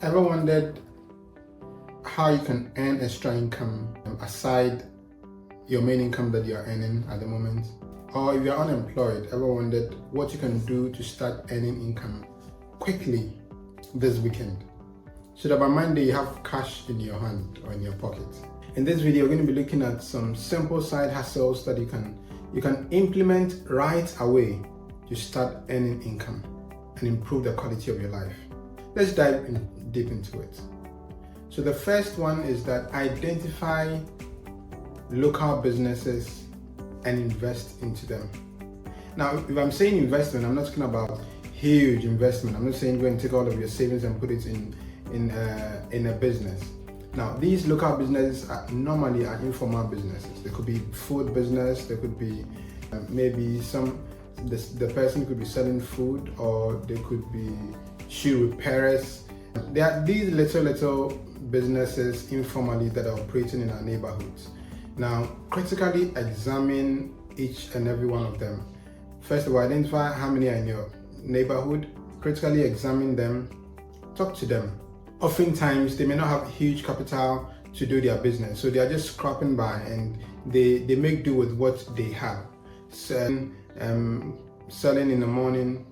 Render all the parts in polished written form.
Ever wondered how you can earn extra income aside your main income that you're earning at the moment? Or if you're unemployed, ever wondered what you can do to start earning income quickly this weekend, so that by Monday you have cash in your hand or in your pocket? In this video, we're going to be looking at some simple side hustles that you can implement right away to start earning income and improve the quality of your life. Let's dive deep into it. So the first one is that identify local businesses and invest into them. Now, if I'm saying investment, I'm not talking about huge investment. I'm not saying go and take all of your savings and put it in a business. Now, these local businesses normally are informal businesses. They could be food business. They could be maybe the person could be selling food, or they could be shoe repairers. There are these little businesses informally that are operating in our neighborhoods. Now, critically examine each and every one of them. First of all, identify how many are in your neighborhood, critically examine them, talk to them. Oftentimes, they may not have huge capital to do their business, so they are just scrapping by and they make do with what they have. So, selling in the morning,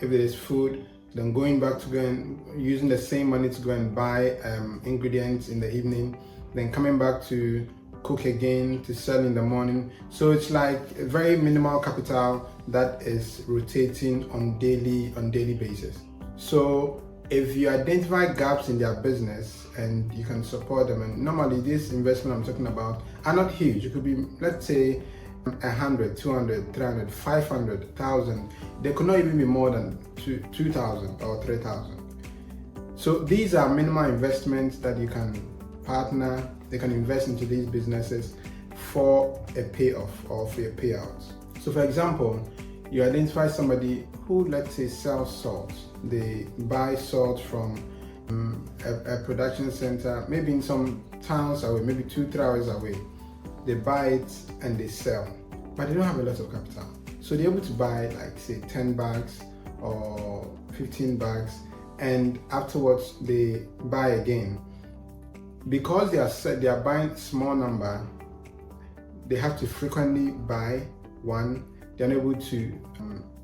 if there is food, then going back to go and using the same money to go and buy ingredients in the evening, then coming back to cook again to sell in the morning. So it's like a very minimal capital that is rotating on daily basis. So if you identify gaps in their business and you can support them, and normally this investment I'm talking about are not huge. It could be, let's say, 100, 200, 300, 500,000. They could not even be more than 2,000 or 3,000. So these are minimal investments that you can partner. They can invest into these businesses for a payoff or for a payout. So for example, you identify somebody who, let's say, sells salt. They buy salt from a production center, maybe in some towns away, maybe 2-3 hours away. They buy it and they sell, but they don't have a lot of capital. So they're able to buy, like, say, 10 bags or 15 bags, and afterwards they buy again. Because they are buying small number, they have to frequently buy one. They're unable to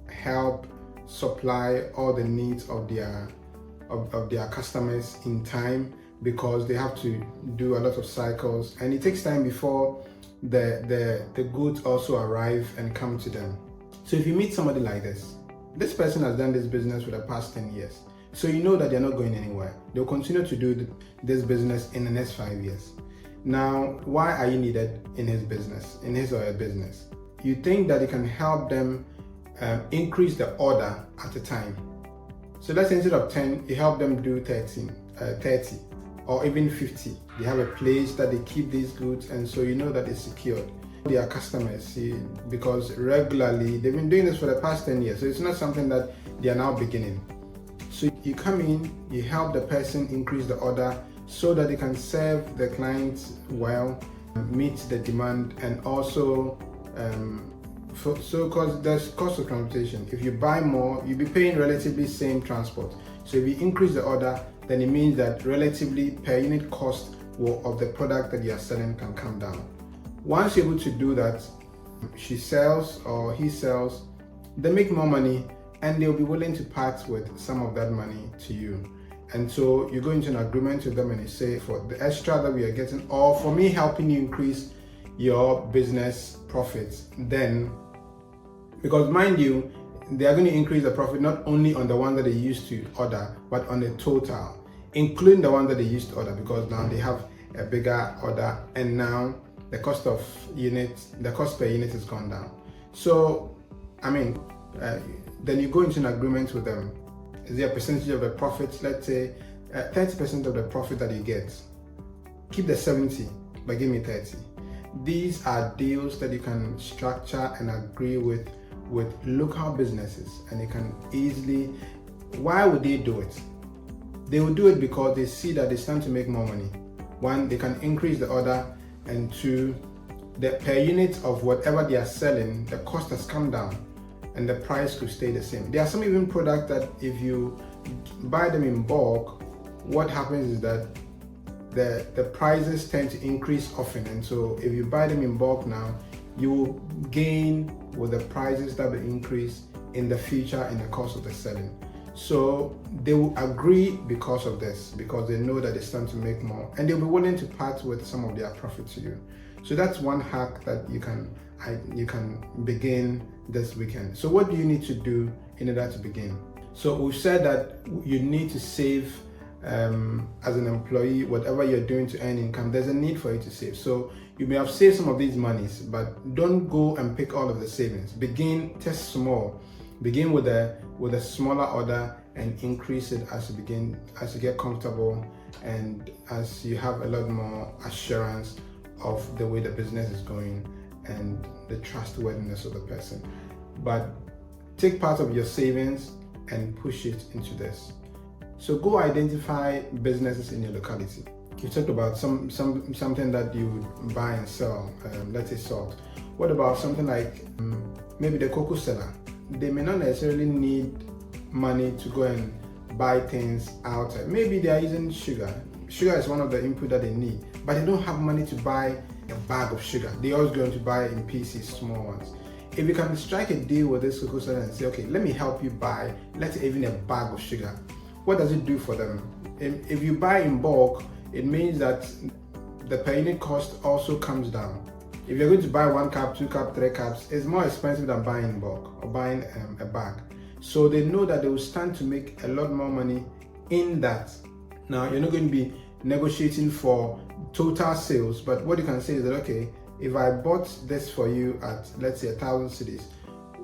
help supply all the needs of their customers in time, because they have to do a lot of cycles, and it takes time before the goods also arrive and come to them. So if you meet somebody like this person has done this business for the past 10 years. So you know that they're not going anywhere. They'll continue to do this business in the next 5 years. Now, why are you needed in his or her business? You think that it can help them increase the order at a time. So let's say instead of 10, you help them do 30 or even 50. They have a place that they keep these goods, and so you know that it's secured. Their customers, because regularly they've been doing this for the past 10 years, so it's not something that they are now beginning. So you come in, you help the person increase the order so that they can serve the clients well, meet the demand, and also because there's cost of transportation. If you buy more, you'll be paying relatively same transport. So if you increase the order, then it means that relatively per unit cost of the product that you are selling can come down. Once you're able to do that, she sells or he sells, they make more money, and they'll be willing to part with some of that money to you. And so you go into an agreement with them and you say, for the extra that we are getting, or for me helping you increase your business profits, then, because mind you, they are going to increase the profit not only on the one that they used to order, but on the total, including the one that they used to order, because now they have a bigger order, and now the cost per unit has gone down. So, then you go into an agreement with them. Is there a percentage of the profits? Let's say 30% of the profit that you get. Keep the 70, but give me 30. These are deals that you can structure and agree with local businesses, and they can easily. Why would they do it? They will do it because they see that they stand to make more money. One, they can increase the order, and two, the per unit of whatever they are selling, the cost has come down and the price could stay the same. There are some even products that if you buy them in bulk, what happens is that the prices tend to increase often, and so if you buy them in bulk now, you will gain with the prices that will increase in the future in the course of the selling. So they will agree because of this, because they know that it's time to make more, and they'll be willing to part with some of their profit to you. So that's one hack that you can begin this weekend. So what do you need to do in order to begin? So we've said that you need to save. As an employee, whatever you're doing to earn income, there's a need for you to save. So you may have saved some of these monies, but don't go and pick all of the savings. Test small. Begin with a smaller order and increase it as you get comfortable and as you have a lot more assurance of the way the business is going and the trustworthiness of the person. But take part of your savings and push it into this. So go identify businesses in your locality. You talked about something that you would buy and sell, let's say salt. What about something like maybe the cocoa seller? They may not necessarily need money to go and buy things outside. Maybe they are using sugar. Sugar is one of the input that they need, but they don't have money to buy a bag of sugar. They're always going to buy in pieces, small ones. If you can strike a deal with this cocoa seller and say, okay, let me help you buy, let's say even a bag of sugar. What does it do for them? If you buy in bulk, it means that the per unit cost also comes down. If you're going to buy 1 cup, 2 cup, 3 cups, it's more expensive than buying in bulk or buying a bag. So they know that they will stand to make a lot more money in that. Now, you're not going to be negotiating for total sales, but what you can say is that, okay, if I bought this for you at, let's say, 1,000 cedis,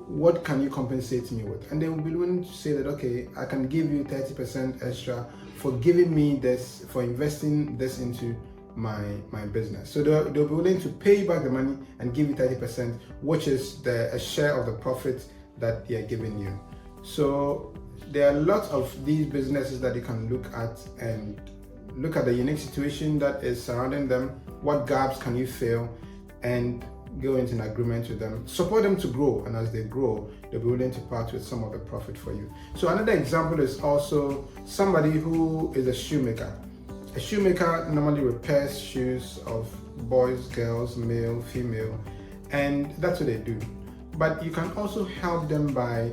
what can you compensate me with? And they will be willing to say that, okay, I can give you 30% extra for giving me this, for investing this into my business. So they'll be willing to pay you back the money and give you 30%, which is a share of the profit that they are giving you. So there are lots of these businesses that you can look at and look at the unique situation that is surrounding them. What gaps can you fill? And go into an agreement with them, support them to grow, and as they grow, they'll be willing to part with some of the profit for you. So another example is also somebody who is a shoemaker. A shoemaker normally repairs shoes of boys, girls, male, female, and that's what they do. But you can also help them by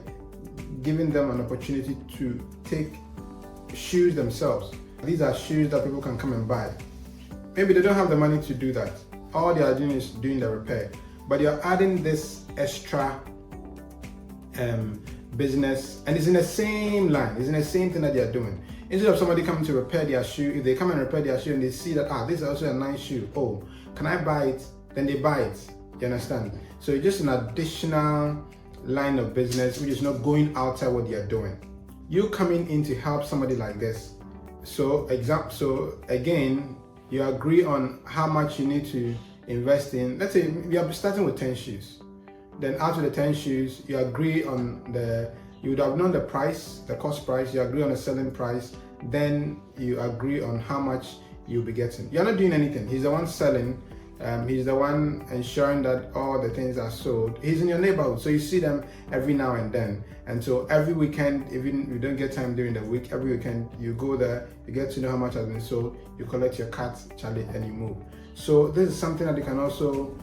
giving them an opportunity to take shoes themselves. These are shoes that people can come and buy. Maybe they don't have the money to do that. All they are doing is doing the repair, but you're adding this extra business, and it's in the same line, it's in the same thing that they're doing. Instead of somebody coming to repair their shoe, if they come and repair their shoe and they see that, this is also a nice shoe, oh, can I buy it? Then they buy it, you understand? So it's just an additional line of business which is not going outside what you're doing. You coming in to help somebody like this. So again, you agree on how much you need to invest in. Let's say you are starting with 10 shoes. Then after the 10 shoes, you agree on you would have known the price, the cost price, you agree on the selling price, then you agree on how much you'll be getting. You're not doing anything. He's the one selling, he's the one ensuring that all the things are sold. He's in your neighborhood, so you see them every now and then. And so every weekend, even if you don't get time during the week, every weekend you go there, you get to know how much has been sold, you collect your cut, Charlie, and you move. So this is something that you can also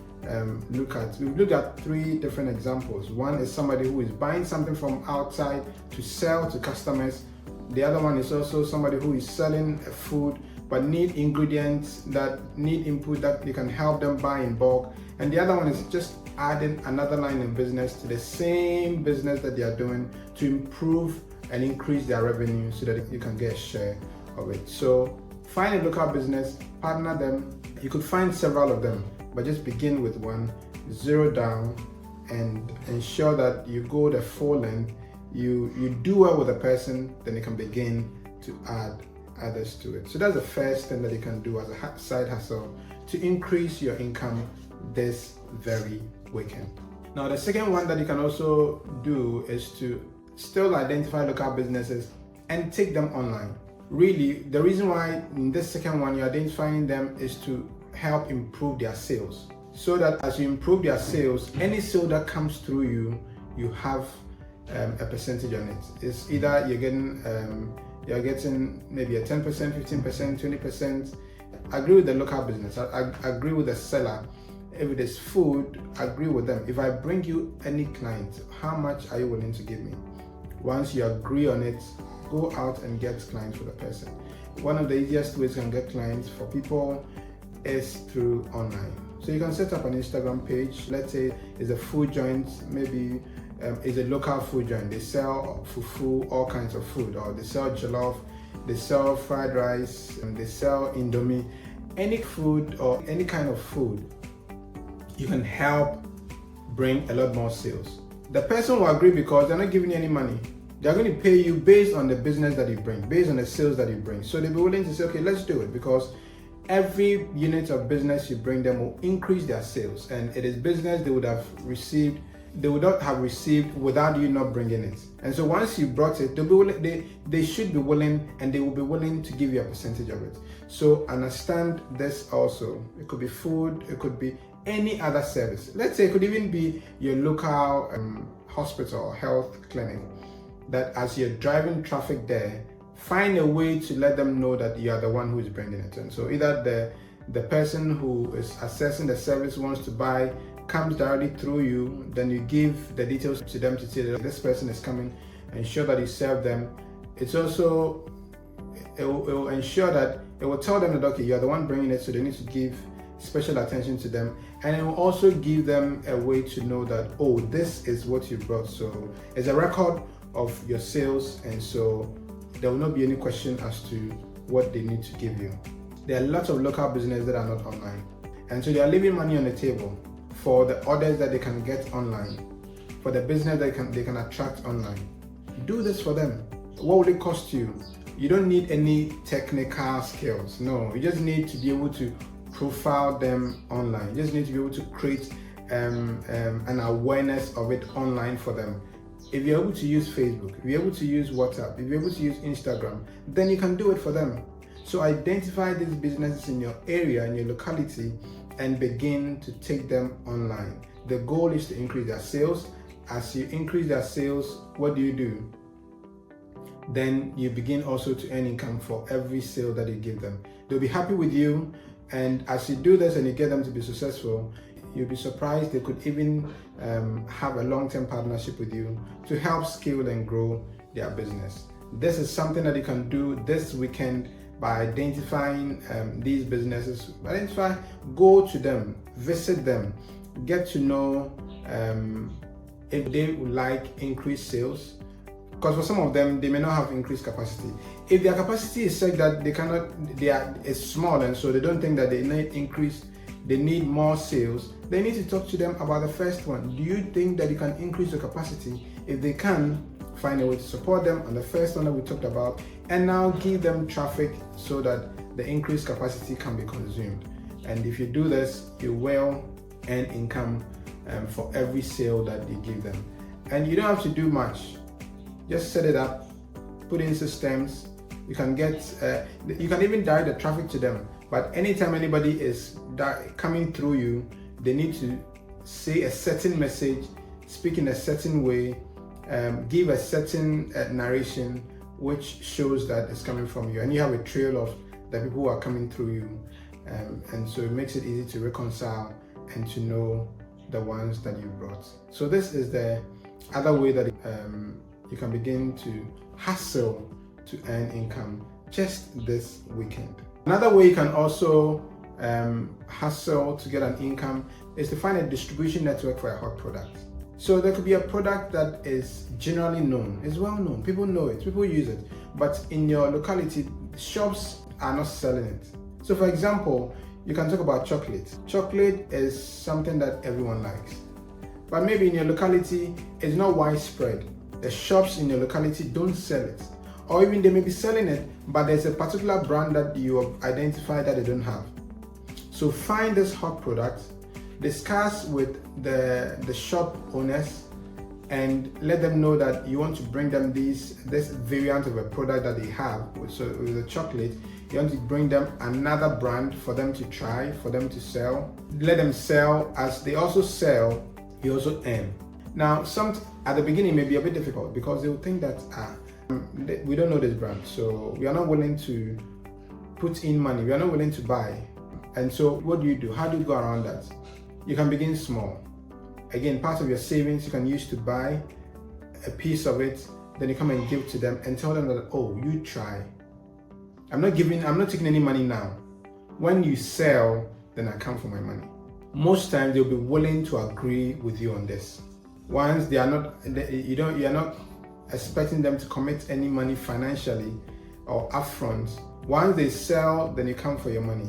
look at. We've looked at 3 different examples. One is somebody who is buying something from outside to sell to customers. The other one is also somebody who is selling food but need ingredients that need input that you can help them buy in bulk. And the other one is just adding another line of business to the same business that they are doing to improve and increase their revenue so that you can get a share of it. So find a local business, partner them. You could find several of them, but just begin with one, zero down, and ensure that you go the full length. You do well with a person, then you can begin to add others to it. So that's the first thing that you can do as a side hustle to increase your income this very weekend. Now, the second one that you can also do is to still identify local businesses and take them online. Really, the reason why in this second one you're identifying them is to help improve their sales, so that as you improve their sales, any sale that comes through you have a percentage on it. It's either you're getting you're getting maybe a 10%, 15%, 20%. Agree with the local business. I agree with the seller. If it is food, agree with them. If I bring you any client, how much are you willing to give me? Once you agree on it, go out and get clients for the person. One of the easiest ways you can get clients for people is through online. So you can set up an Instagram page. Let's say it's a food joint, maybe it's a local food joint. They sell fufu, all kinds of food, or they sell jollof, they sell fried rice, and they sell indomie. Any food or any kind of food, you can help bring a lot more sales. The person will agree because they're not giving you any money. They're going to pay you based on the business that you bring, based on the sales that you bring. So they'll be willing to say, okay, let's do it, because every unit of business you bring them will increase their sales, and it is business they would not have received without you not bringing it. And so once you brought it, they'll be willing, they should be willing, and they will be willing to give you a percentage of it. So understand this also. It could be food, it could be any other service. Let's say it could even be your local hospital or health clinic, that as you're driving traffic there, find a way to let them know that you are the one who is bringing it in. So either the person who is assessing the service wants to buy, comes directly through you, then you give the details to them to say that this person is coming, ensure that you serve them. It's also, it will ensure that it will tell them that, okay, you're the one bringing it, so they need to give special attention to them. And it will also give them a way to know that, oh, this is what you brought. So it's a record of your sales, and so there will not be any question as to what they need to give you. There are lots of local businesses that are not online, and so they are leaving money on the table for the orders that they can get online, for the business that they can attract online. Do this for them. What will it cost you? You don't need any technical skills. No, you just need to be able to profile them online. You just need to be able to create an awareness of it online for them. If you're able to use Facebook, if you're able to use WhatsApp, if you're able to use Instagram, then you can do it for them. So identify these businesses in your area, in your locality, and begin to take them online. The goal is to increase their sales. As you increase their sales, what do? Then you begin also to earn income for every sale that you give them. They'll be happy with you, and as you do this and you get them to be successful, you'll be surprised they could even have a long-term partnership with you to help scale and grow their business. This is something that you can do this weekend by identifying these businesses. Go to them, visit them, get to know if they would like increased sales. Because for some of them, they may not have increased capacity. If their capacity is such that it's small, and so they don't think that they need more sales, they need to talk to them about the first one. Do you think that you can increase your capacity? If they can, find a way to support them on the first one that we talked about, and now give them traffic so that the increased capacity can be consumed. And if you do this, you will earn income for every sale that you give them. And you don't have to do much. Just set it up, put in systems. You can even direct the traffic to them. But anytime anybody is coming through you, they need to say a certain message, speak in a certain way, give a certain narration which shows that it's coming from you, and you have a trail of the people who are coming through you, and so it makes it easy to reconcile and to know the ones that you brought. So this is the other way that you can begin to hustle to earn income just this weekend. Another way you can also hustle to get an income is to find a distribution network for a hot product. So there could be a product that is generally known, is well known, people know it, people use it, but in your locality, shops are not selling it. So for example, you can talk about chocolate. Chocolate is something that everyone likes, but maybe in your locality, it's not widespread. The shops in your locality don't sell it, or even they may be selling it, but there's a particular brand that you have identified that they don't have. So find this hot product, discuss with the shop owners, and let them know that you want to bring them this variant of a product that they have. So with the chocolate, you want to bring them another brand for them to try, for them to sell. Let them sell. As they also sell, you also earn. Now, At the beginning, it may be a bit difficult because they will think that we don't know this brand, so we are not willing to put in money, we are not willing to buy. And so what do? How do you go around that? You can begin small. Again, part of your savings you can use to buy a piece of it, then you come and give to them and tell them that, oh, you try. I'm not taking any money now. When you sell, then I come for my money. Most times they'll be willing to agree with you on this. Once you are not expecting them to commit any money financially or upfront. Once they sell, then you come for your money.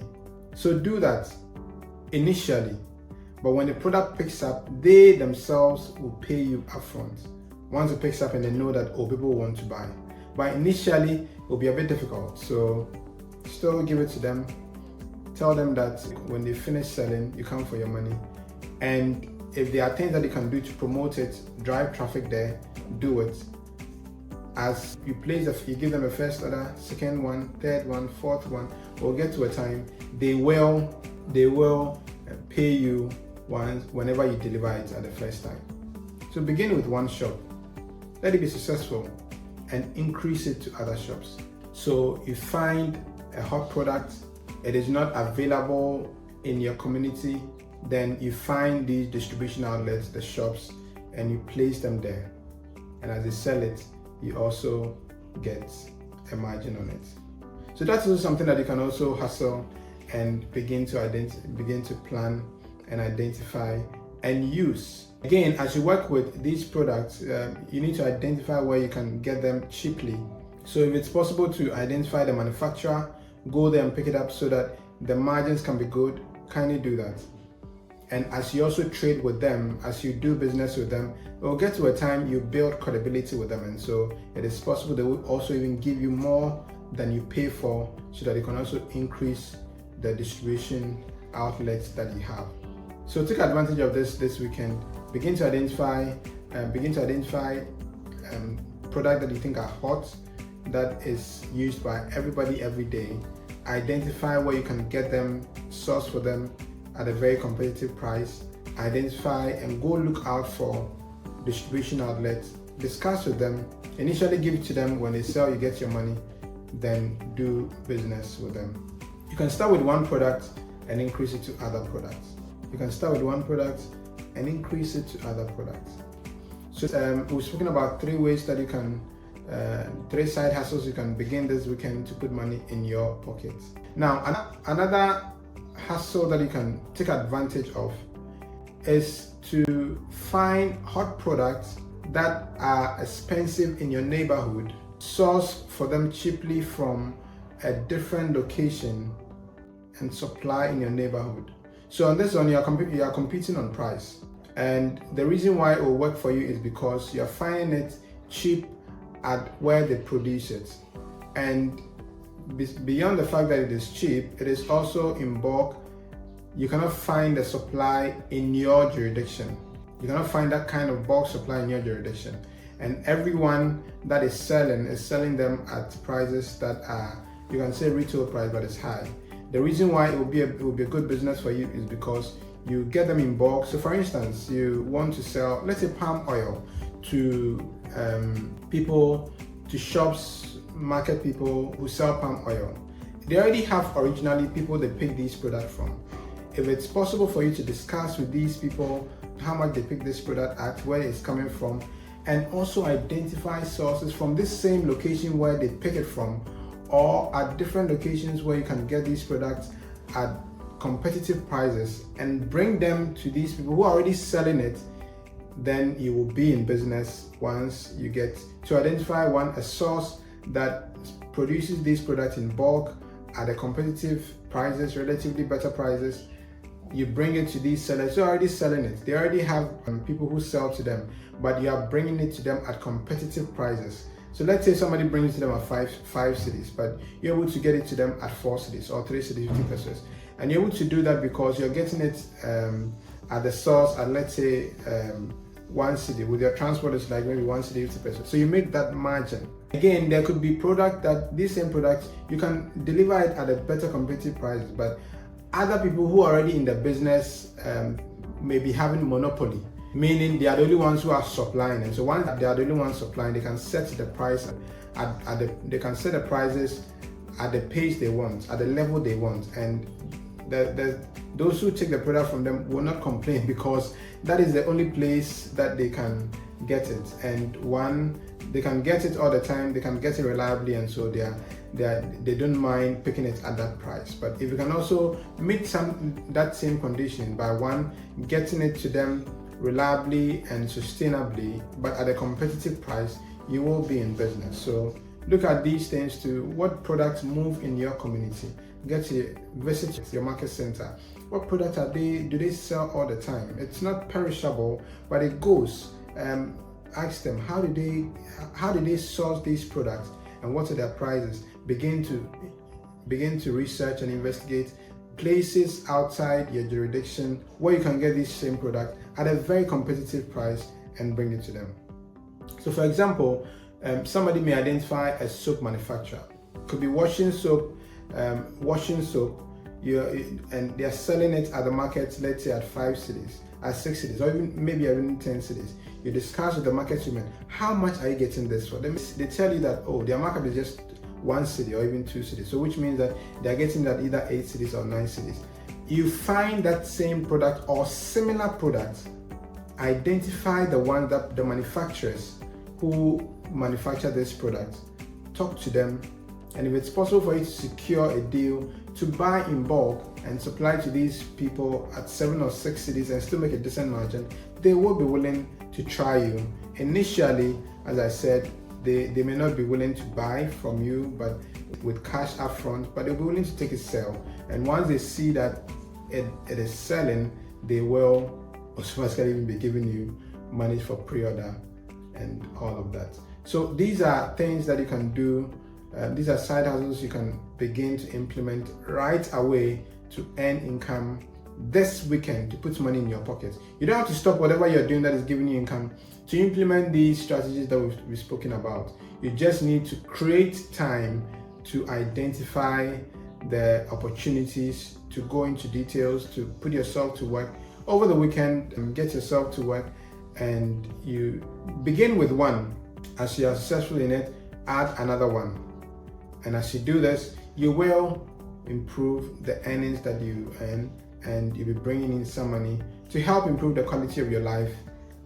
So do that initially. But when the product picks up, they themselves will pay you upfront. Once it picks up and they know that, oh, people want to buy. But initially, it will be a bit difficult. So still give it to them. Tell them that when they finish selling, you come for your money. And if there are things that you can do to promote it, drive traffic there, do it. As you give them a first order, second one, third one, fourth one, we'll get to a time they will pay you whenever you deliver it at the first time. So begin with one shop, let it be successful, and increase it to other shops. So you find a hot product, it is not available in your community, then you find these distribution outlets, the shops, and you place them there. And as they sell it, you also get a margin on it. So that's also something that you can also hustle and begin to plan and identify and use. Again, as you work with these products, you need to identify where you can get them cheaply. So if it's possible to identify the manufacturer, go there and pick it up so that the margins can be good, kindly do that. And as you also trade with them, as you do business with them, it will get to a time you build credibility with them. And so it is possible they will also even give you more than you pay for, so that you can also increase the distribution outlets that you have. So take advantage of this weekend. Begin to identify products that you think are hot, that is used by everybody every day. Identify where you can get them, source for them at a very competitive price. Identify and go look out for distribution outlets. Discuss with them. Initially give it to them. When they sell, you get your money. Then do business with them. You can start with one product and increase it to other products. You can start with one product and increase it to other products. So we've spoken about 3 ways that you can, 3 side hustles you can begin this weekend to put money in your pocket. Now, another hustle that you can take advantage of is to find hot products that are expensive in your neighborhood, source for them cheaply from a different location, and supply in your neighborhood. So on this one, you are competing on price. And the reason why it will work for you is because you're finding it cheap at where they produce it. And beyond the fact that it is cheap, it is also in bulk. You cannot find the supply in your jurisdiction. You cannot find that kind of bulk supply in your jurisdiction. And everyone that is selling them at prices that are, you can say retail price, but it's high. The reason why it will be a good business for you is because you get them in bulk. So for instance, you want to sell, let's say, palm oil to people, to shops, market people who sell palm oil. They already have originally people they pick these products from. If it's possible for you to discuss with these people how much they pick this product at, where it's coming from, and also identify sources from this same location where they pick it from, or at different locations where you can get these products at competitive prices, and bring them to these people who are already selling it, then you will be in business once you get to identify a source that produces these products in bulk at a competitive prices, relatively better prices. You bring it to these sellers who are already selling it. They already have people who sell to them, but you are bringing it to them at competitive prices. So let's say somebody brings it to them at five cities, but you're able to get it to them at 4 cities or 3 cities, 50 pesos. And you're able to do that because you're getting it at the source at, let's say, 1 city. With your transport, it's like maybe 1 city, 50 pesos. So you make that margin. Again, there could be these same products, you can deliver it at a better competitive price, but other people who are already in the business may be having monopoly. meaning they are the only ones who are supplying. And so once they are the only ones supplying, they can set the price they can set the prices at the pace they want, at the level they want, and those who take the product from them will not complain, because that is the only place that they can get it. And one, they can get it all the time, they can get it reliably, and so they don't mind picking it at that price. But if you can also meet that same condition by one, getting it to them reliably and sustainably, but at a competitive price, you will be in business. So look at these things to what products move in your community. Visit your market center. What products do they sell all the time? It's not perishable, but it goes. Ask them, how do they source these products and what are their prices? Begin to research and investigate places outside your jurisdiction where you can get this same product at a very competitive price and bring it to them. So for example, somebody may identify a soap manufacturer. Could be washing soap, and they're selling it at the market, let's say at 5 cities, at 6 cities, or maybe even 10 cities. You discuss with the market women, how much are you getting this for? They tell you that, oh, their market is just 1 city or even 2 cities. So which means that they're getting that either 8 cities or 9 cities. You find that same product or similar products, identify the ones that the manufacturers who manufacture this product, talk to them, and if it's possible for you to secure a deal to buy in bulk and supply to these people at 7 or 6 cities and still make a decent margin, they will be willing to try you. Initially, as I said, they may not be willing to buy from you, but with cash upfront, but they'll be willing to take a sale. And once they see that it is selling, they will automatically even be giving you money for pre-order and all of that. So these are things that you can do. These are side hustles you can begin to implement right away to earn income this weekend, to put money in your pocket. You don't have to stop whatever you're doing that is giving you income to implement these strategies that we've spoken about. You just need to create time to identify the opportunities, to go into details, to put yourself to work over the weekend and get yourself to work. And you begin with one. As you are successful in it, add another one. And as you do this, you will improve the earnings that you earn, and you'll be bringing in some money to help improve the quality of your life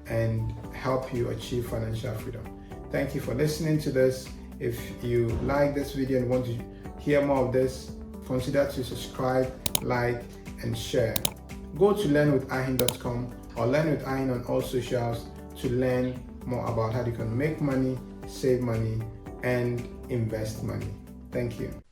and help you achieve financial freedom. Thank you for listening to this. If you like this video and want to hear more of this, consider to subscribe, like, and share. Go to learnwitharhin.com or learn with Arhin on all socials to learn more about how you can make money, save money, and invest money. Thank you.